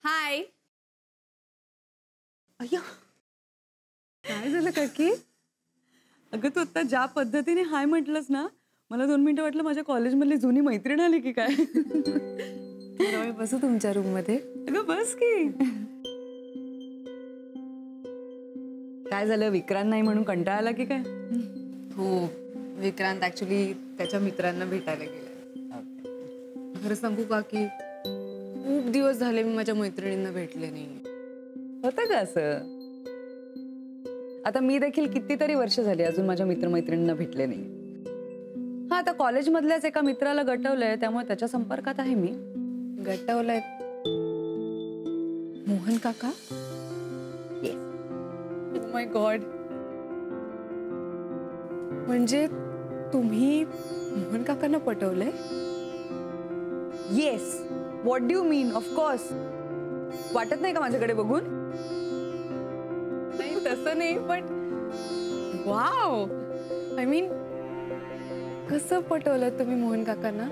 हाय. अय्या काय झालं काकी? अगं तू आता ज्या पद्धतीने हाय म्हटलंस ना, मला 2 मिनिटं वाटलं माझ्या कॉलेजमधली जुनी मैत्रीण आली की काय. थोडा वेळ बसू तुमच्या रूम मध्ये. अगं बस की. काय झालं, विक्रांत नाही म्हणून कंटाळा आला की काय? हो, विक्रांत ऍक्च्युली त्याच्या मित्रांना भेटायला गेलाय. खरं सांगू का की खूप दिवस झाले मी माझ्या मैत्रिणींना भेटले नाही. होतं का असं? आता मी देखील कितीतरी वर्ष झाली अजून माझ्या मित्रमैत्रिणींना भेटले नाही. हा, आता कॉलेजमधल्याच एका मित्राला गटवलंय, त्यामुळे त्याच्या संपर्कात आहे मी. गटवलंय? मोहन काका? येस. Oh my god. म्हणजे तुम्ही मोहन काकांना पटवलंय? Yes. What do you mean? Of course. वाटत नाही का माझ्याकडे बघून? नाही तसं नाही, पण वाव. आय मीन कसं पटवलं तुम्ही मोहन काकांना?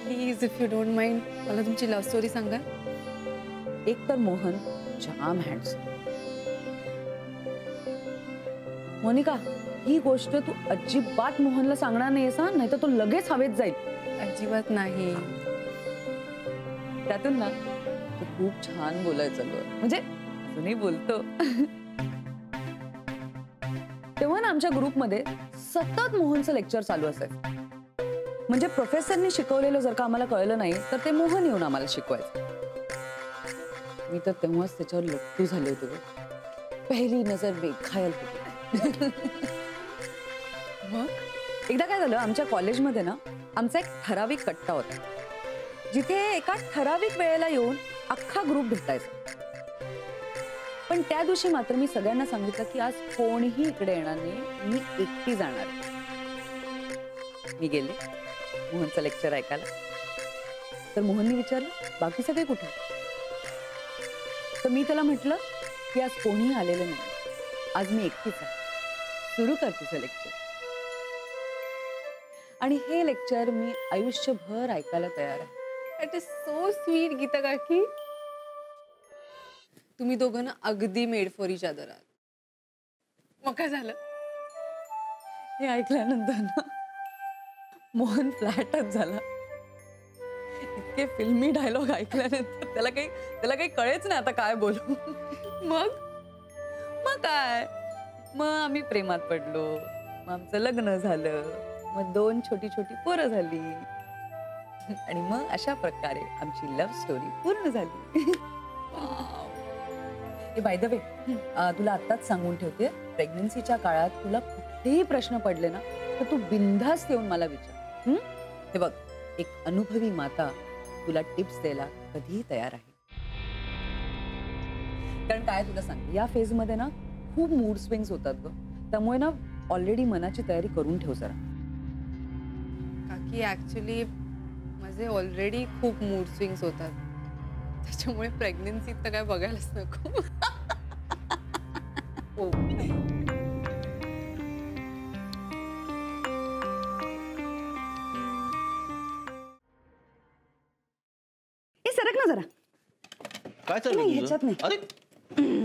Please if you don't mind मला तुमची लव्ह स्टोरी सांगा. एक तर मोहन जाम हँडसम. मोनिका, ही गोष्ट तू अजिबात मोहनला सांगणार नाहीस हा, नाहीतर तो लगेच हवेत जाईल. अजिबात नाही. त्यातून ना तू खूप छान बोलायचं ग, म्हणजे अजूनही बोलतो. तेव्हा ना आमच्या ग्रुपमध्ये सतत मोहनचं लेक्चर चालू असायचं. म्हणजे प्रोफेसरनी शिकवलेलं जर का आम्हाला कळलं नाही तर ते मोहन येऊन आम्हाला शिकवायचं. मी तर तेव्हाच त्याच्यावर लट्टू झाले होते. पहिली नजर बेघायल होती. मग एकदा काय झालं, आमच्या कॉलेजमध्ये ना आमचा एक ठराविक कट्टा होता, जिथे एका ठराविक वेळेला येऊन अख्खा ग्रुप भेटायचा. पण त्या दिवशी मात्र मी सगळ्यांना सांगितलं की आज कोणीही इकडे येणार नाही, मी एकटी जाणार. मी गेले मोहनचं लेक्चर ऐकायला. तर मोहनने विचारलं, बाकी सगळे कुठे? तर मी त्याला म्हटलं की आज कोणीही आलेलं नाही, आज मी एकटीच आहे. सुरू कर तुझं लेक्चर. आणि हे लेक्चर मी आयुष्यभर ऐकायला तयार आहे. That is so sweet Geeta काकी. तुम्ही दोघं ना अगदी मेड फॉर इच अदर आहात. मग काय झालं? हे ऐकल्यानंतर ना मोहन फ्लॅटच झाला. इतके फिल्मी डायलॉग ऐकल्यानंतर त्याला काही कळेच नाही आता काय बोलू. मग काय, मग आम्ही प्रेमात पडलो, मग आमचं लग्न झालं, मग 2 छोटी छोटी पोरं झाली आणि मग अशा प्रकारे आमची लव्ह स्टोरी पूर्ण झाली. बाय द वे, तुला आत्ताच सांगून ठेवते, प्रेग्नन्सीच्या काळात तुला कुठलेही प्रश्न पडले ना तर तू बिनधास्त येऊन मला विचार. हे बघ, एक अनुभवी माता तुला टिप्स द्यायला कधीही तयार आहे. कारण काय तुला सांगते, या फेज मध्ये ना खूप मूड स्विंग्स होतात ग, त्यामुळे ना ऑलरेडी मनाची तयारी करून ठेव जरा. काकी ऍक्च्युली माझे ऑलरेडी खूप मूड स्विंग्स होतात, त्याच्यामुळे प्रेग्नन्सी तर काय बघायलाच नको. हे सरक ना जरा. काय चाललंय नाही, तुझं? ह्याच्यात नाही. अरे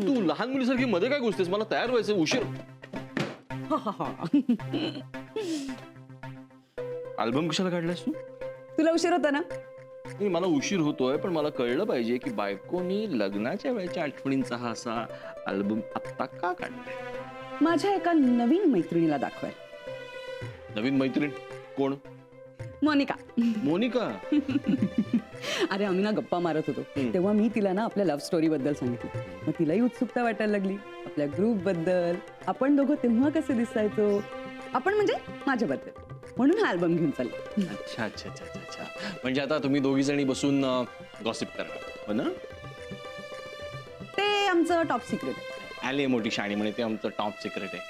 तू लहान मुलीसारखी मध्ये काय गोष्टीस? मला तयार व्हायचं, उशीर. अल्बम कशाला काढलास तू? तुला उशीर होता ना? नाही, मला उशीर होतोय, पण मला कळलं पाहिजे की बायकोनी लग्नाच्या वेळच्या आठवणींचा हा असा अल्बम आत्ता का काढलाय? माझ्या एका नवीन मैत्रिणीला दाखवाय. नवीन मैत्रीण कोण? मोनिका. मोनिका? अरे आम्ही ना गप्पा मारत होतो, तेव्हा मी तिला ना आपल्या लव्ह स्टोरी बद्दल सांगितलं. मग तिलाही उत्सुकता वाटायला लागली आपल्या ग्रुप बद्दल, आपण दोघं तेव्हा कसे दिसायचो, आपण म्हणजे माझ्याबद्दल. म्हणून हा अल्बम घेऊन चालले. अच्छा अच्छा अच्छा अच्छा. म्हणजे आता तुम्ही दोघी जणी बसून गॉसिप करणार, हो ना? ते आमचं टॉप सिक्रेट. आले मोठी शाणी म्हणे, ते आमचं टॉप सिक्रेट आहे.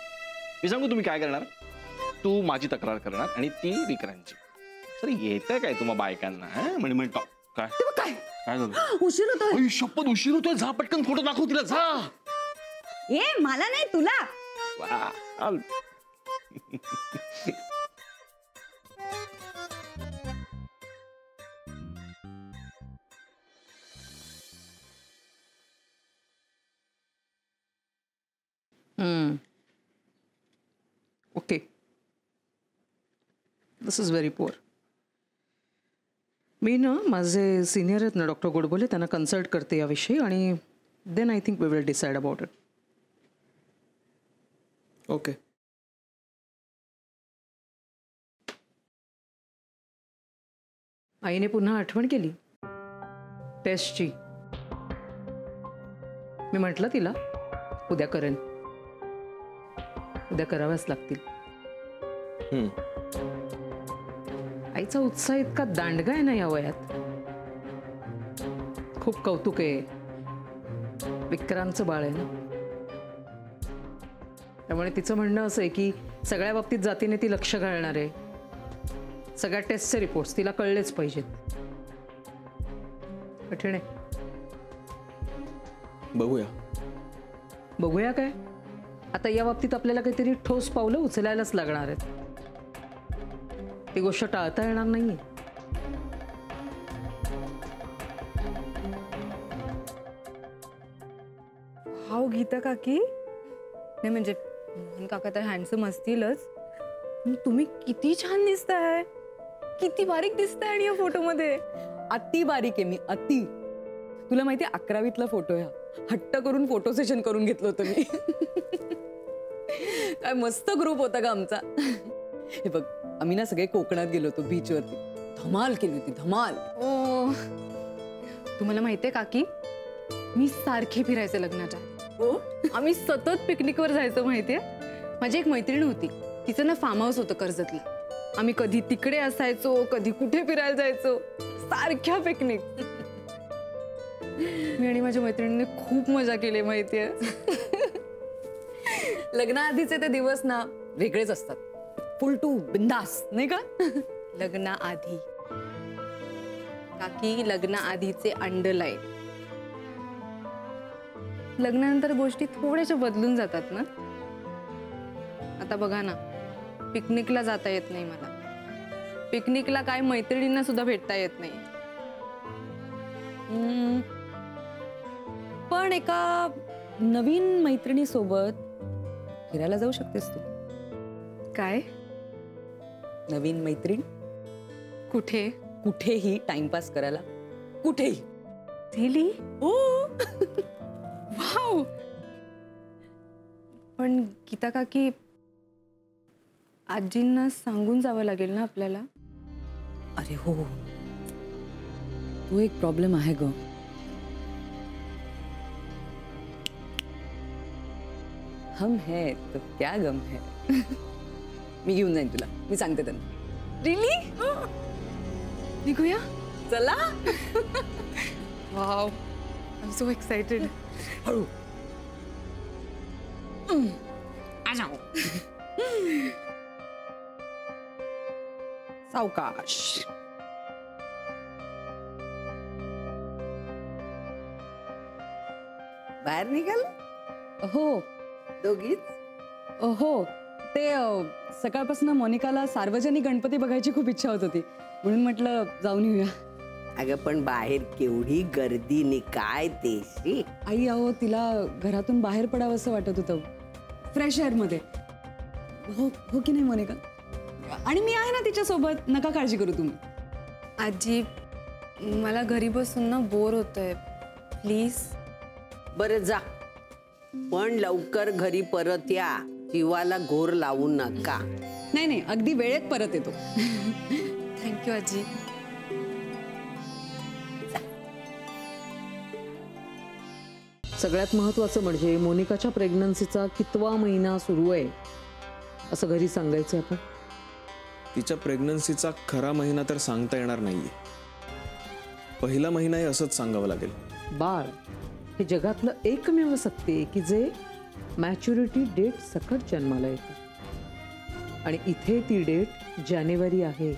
मी सांगू तुम्ही काय करणार? तू माझी तक्रार करणार आणि ती विक्रांतची. सर येतं काय तुम्हा बायकांना? म्हणजे टॉप काय काय काय झालं? उशीर होतोय. शपथ उशीर होतोय. जा पटकन फोटो दाखव तिला, जा. ए मला नाही, तुला. वा, चाल. दिस इज व्हेरी पुअर. मी ना माझे सिनियर आहेत ना डॉक्टर गोडबोले त्यांना कन्सल्ट करते याविषयी आणि then I think we will decide about it. Okay. आईने पुन्हा आठवण केली टेस्टची. मी म्हटलं तिला उद्या करेन. उद्या कराव्याच लागतील. आईचा उत्साह इतका दांडगा आहे ना या वयात. खूप कौतुक आहे. विक्रांतचं बाळ आहे ना, त्यामुळे तिचं म्हणणं असं आहे की सगळ्या बाबतीत जातीने ती लक्ष घालणार आहे. सगळ्या टेस्टचे रिपोर्ट्स तिला कळलेच पाहिजेत. कठीण आहे. बघूया. बघूया काय, आता या बाबतीत आपल्याला काहीतरी ठोस पावलं उचलायलाच लागणार आहेत. ती गोष्ट टाळता येणार नाहीये. हाव गीता काकी. नाही म्हणजे मोहन काका तर हँडसम असतीलच, पण तुम्ही किती छान दिसताय. किती बारीक दिसताय आणि या फोटोमध्ये. अति बारीक आहे मी, अति. तुला माहिती 11वीतला फोटो आहे हा. हट्ट करून फोटो सेशन करून घेतलं होतं मी. काय मस्त ग्रुप होता का आमचा. हे बघ, आम्ही ना सगळे कोकणात गेलो होतो बीचवरती. धमाल केली होती, धमाल. ओ, तुम्हाला माहितीये काकी, मी सारखे फिरायचे लग्नाच्या आधी. हो, आम्ही सतत पिकनिकवर जायचो. माहितीये, माझी एक मैत्रीण होती, तिचं ना फार्म हाऊस होतं कर्जतला. आम्ही कधी तिकडे असायचो, कधी कुठे फिरायला जायचो. सारख्या पिकनिक. मी आणि माझ्या मैत्रिणीने खूप मजा केली माहितीये. लग्नाआधीचे ते दिवस ना वेगळेच असतात. फुल टू बिंदास, नाही का. लग्नाआधी काकी, लग्नाआधीचे अंडरलाईन. लग्नानंतर गोष्टी थोड्याशा बदलून जातात ना. आता बघा ना, पिकनिकला जाता येत नाही मला. पिकनिकला काय मैत्रिणींना सुद्धा भेटता येत नाही. पण एका नवीन मैत्रिणीसोबत फिरायला जाऊ शकतेस तू. काय? नवीन मैत्रीण. कुठे? कुठेही टाइमपास करायला, कुठेही. रिअली? हो. वाव. पण गीता काकी, आजींना सांगून जावं लागेल ना आपल्याला. अरे हो, तो एक प्रॉब्लेम आहे ग. हम है तो क्या गम है. मी घेऊन जाईन तुला, मी सांगते त्यांना. रिअली? निघूया. चला. Wow, I am so excited. हळू. सावकाश. बाहेर निघाल हो दोघीच? हो, ते सकाळपासून मोनिकाला सार्वजनिक गणपती बघायची खूप इच्छा होत होती, म्हणून म्हटलं जाऊन येऊया. अगं पण बाहेर केवढी गर्दी नि काय ते. आई, अहो तिला घरातून बाहेर पडावं असं वाटत होतं, फ्रेश एअर मध्ये. हो हो की नाही मोनिका. आणि मी आहे ना तिच्यासोबत, नका काळजी करू तुम्ही. आजी, मला घरी बसून ना बोर होतंय. प्लीज. बरं जा, पण लवकर घरी परत या. जीवाला घोर लावू नका. नाही नाही, अगदी वेळेत परत येतो. थँक्यू आजी. सगळ्यात महत्त्वाचं म्हणजे मोनिकाच्या प्रेग्नन्सीचा कितवा महिना सुरू आहे असं घरी सांगायचं आपण. तिच्या प्रेग्नन्सीचा खरा महिना तर सांगता येणार नाहीये. पहिला महिनाही असंच सांगावं लागेल. बाळ हे जगातलं एकमेव सत्य आहे की जे मॅच्युरिटी डेट सकट जन्माला येतं. आणि इथे ती डेट जानेवारी आहे.